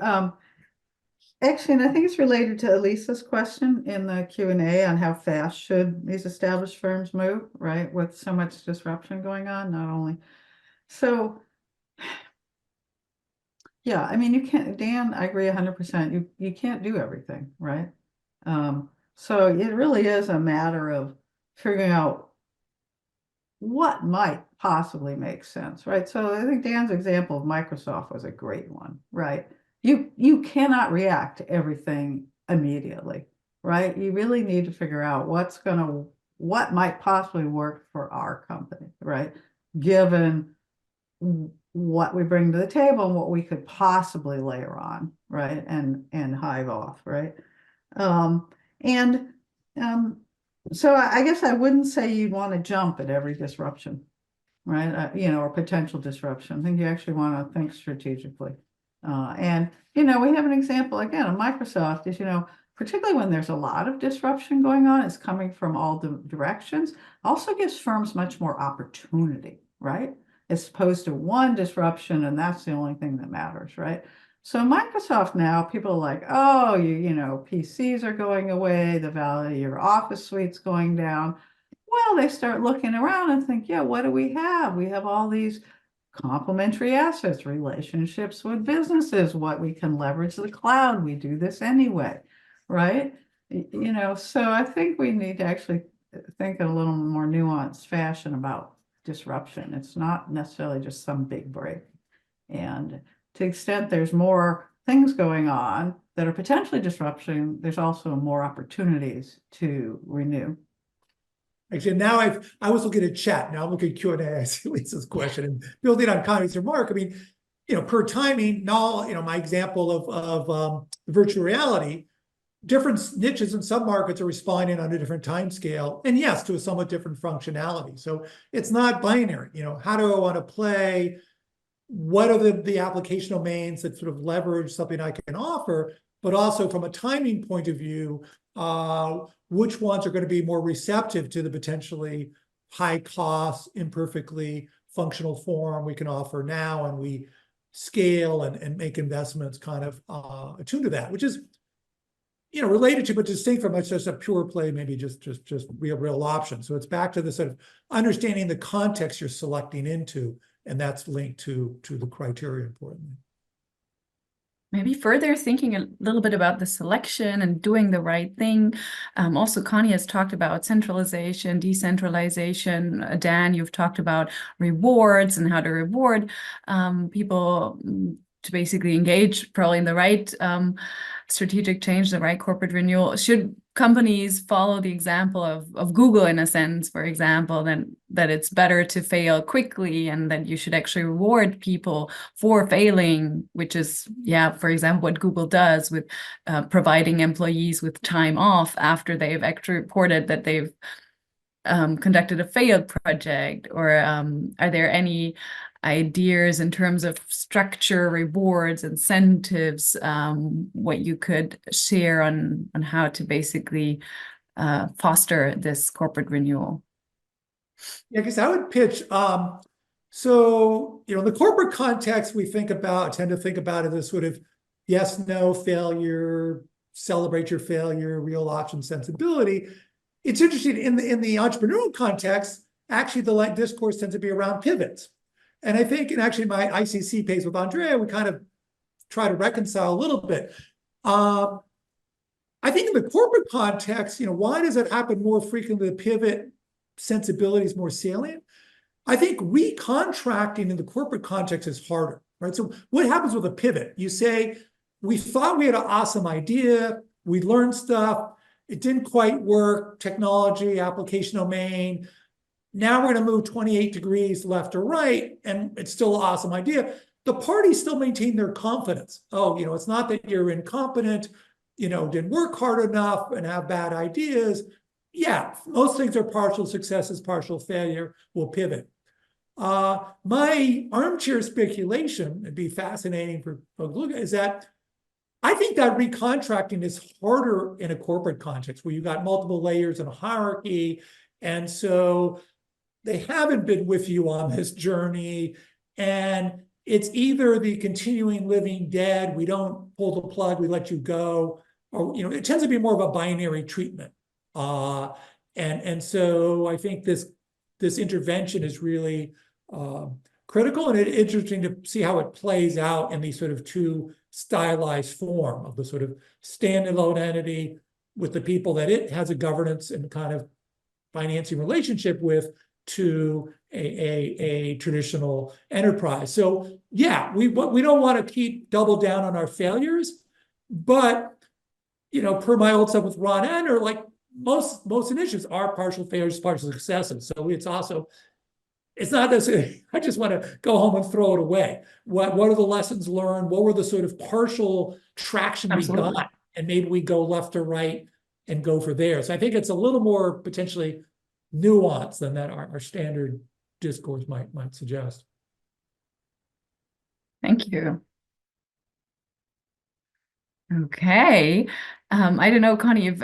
Actually, and I think it's related to Elisa's question in the Q&A on how fast should these established firms move, right? With so much disruption going on, not only. So Yeah, I mean, you can't, Dan, I agree 100%. You can't do everything, right? So it really is a matter of figuring out what might possibly make sense, right? So I think Dan's example of Microsoft was a great one, right? You cannot react to everything immediately, right? You really need to figure out what might possibly work for our company, right? Given what we bring to the table and what we could possibly layer on, right? And hive off, right? Um, and so I guess I wouldn't say you'd want to jump at every disruption, right? Or potential disruption. I think you actually want to think strategically. And we have an example again of Microsoft is, particularly when there's a lot of disruption going on, it's coming from all directions, also gives firms much more opportunity, right? As opposed to one disruption and that's the only thing that matters, right? So Microsoft now, people are like, oh, PCs are going away, the value of your office suite's going down. Well, they start looking around and think, yeah, what do we have? We have all these complementary assets, relationships with businesses, what we can leverage the cloud. We do this anyway, right? So I think we need to actually think in a little more nuanced fashion about disruption. It's not necessarily just some big break. And to the extent there's more things going on that are potentially disruption, there's also more opportunities to renew. Actually, now I was looking at chat. Now I'm looking at Q&A. I see Lisa's question and building on Connie's remark. I mean, per timing, now, my example of virtual reality, different niches in some markets are responding on a different time scale, and yes, to a somewhat different functionality. So it's not binary. How do I want to play? What are the application domains that sort of leverage something I can offer? But also from a timing point of view, which ones are going to be more receptive to the potentially high cost, imperfectly functional form we can offer now, and we scale and make investments kind of attuned to that, which is related to but distinct from just a pure play, maybe just real option. So it's back to the sort of understanding the context you're selecting into, and that's linked to the criteria importantly. Maybe further thinking a little bit about the selection and doing the right thing. Also, Connie has talked about centralization, decentralization. Dan, you've talked about rewards and how to reward people to basically engage probably in the right strategic change, the right corporate renewal. Should companies follow the example of Google in a sense, for example, then that it's better to fail quickly and that you should actually reward people for failing, which is, for example, what Google does with providing employees with time off after they've actually reported that they've conducted a failed project? Or are there any ideas in terms of structure, rewards, incentives, what you could share on how to basically foster this corporate renewal? Yeah, I guess I would pitch. So, in the corporate context, we tend to think about it as sort of yes, no, failure, celebrate your failure, real option sensibility. It's interesting in the entrepreneurial context, actually the discourse tends to be around pivots. And I think, and actually my ICC pace with Andrea, we kind of try to reconcile a little bit. I think in the corporate context, why does it happen more frequently? The pivot sensibility is more salient. I think recontracting in the corporate context is harder, right? So what happens with a pivot? You say, we thought we had an awesome idea, we learned stuff, it didn't quite work, technology, application domain. Now we're going to move 28 degrees left or right, and it's still an awesome idea. The parties still maintain their confidence. Oh, it's not that you're incompetent, didn't work hard enough and have bad ideas. Yeah, most things are partial successes, partial failure. We'll pivot. My armchair speculation, it'd be fascinating for folks to look at, is that I think that recontracting is harder in a corporate context where you've got multiple layers and a hierarchy. And so they haven't been with you on this journey. And it's either the continuing living dead, we don't pull the plug, we let you go, or, it tends to be more of a binary treatment. And so I think this intervention is really critical, and it's interesting to see how it plays out in these sort of two stylized form of the sort of standalone entity with the people that it has a governance and kind of financing relationship with, to a traditional enterprise. So yeah, we don't want to keep double down on our failures, but per my old stuff with Ron Ender, like most initiatives are partial failures, partial successes. So it's not necessarily, I just want to go home and throw it away. What are the lessons learned? What were the sort of partial traction we got? And maybe we go left or right and go for there. So I think it's a little more potentially nuanced than that our standard discourse might suggest. Thank you. Okay. I don't know, Connie, if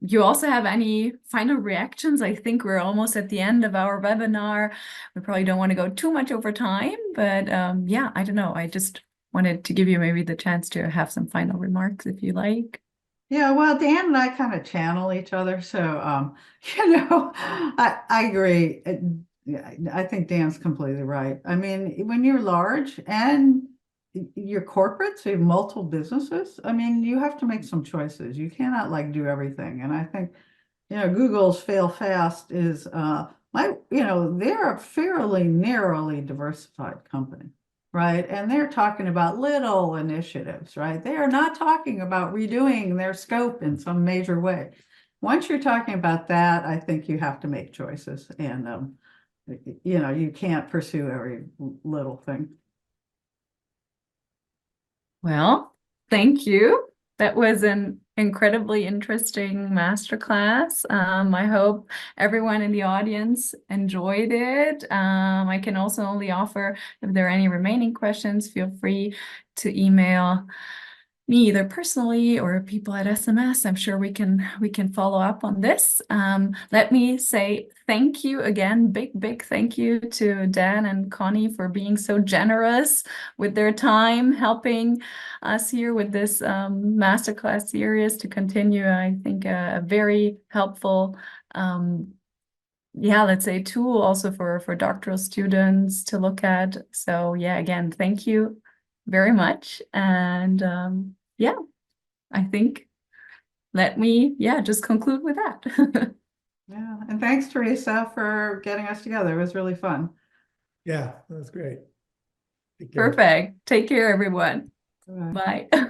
you also have any final reactions. I think we're almost at the end of our webinar. We probably don't want to go too much over time, but yeah, I don't know. I just wanted to give you maybe the chance to have some final remarks if you like. Yeah, well, Dan and I kind of channel each other. So, I agree. Yeah, I think Dan's completely right. I mean, when you're large and you're corporate, so you have multiple businesses, I mean, you have to make some choices. You cannot like do everything. And I think, Google's fail fast is, they're a fairly narrowly diversified company. Right. And they're talking about little initiatives, right? They are not talking about redoing their scope in some major way. Once you're talking about that, I think you have to make choices, and, you can't pursue every little thing. Well, thank you. That was an incredibly interesting masterclass. I hope everyone in the audience enjoyed it. I can also only offer, if there are any remaining questions, feel free to email me either personally or people at SMS. I'm sure we can follow up on this. Let me say thank you again, big thank you to Dan and Connie for being so generous with their time, helping us here with this masterclass series to continue. I think a very helpful, let's say tool also for doctoral students to look at. So yeah, again, thank you very much. And I think let me just conclude with that. Yeah. And thanks, Teresa, for getting us together. It was really fun. Yeah, that was great. Take care. Perfect. Take care, everyone. Bye. Bye.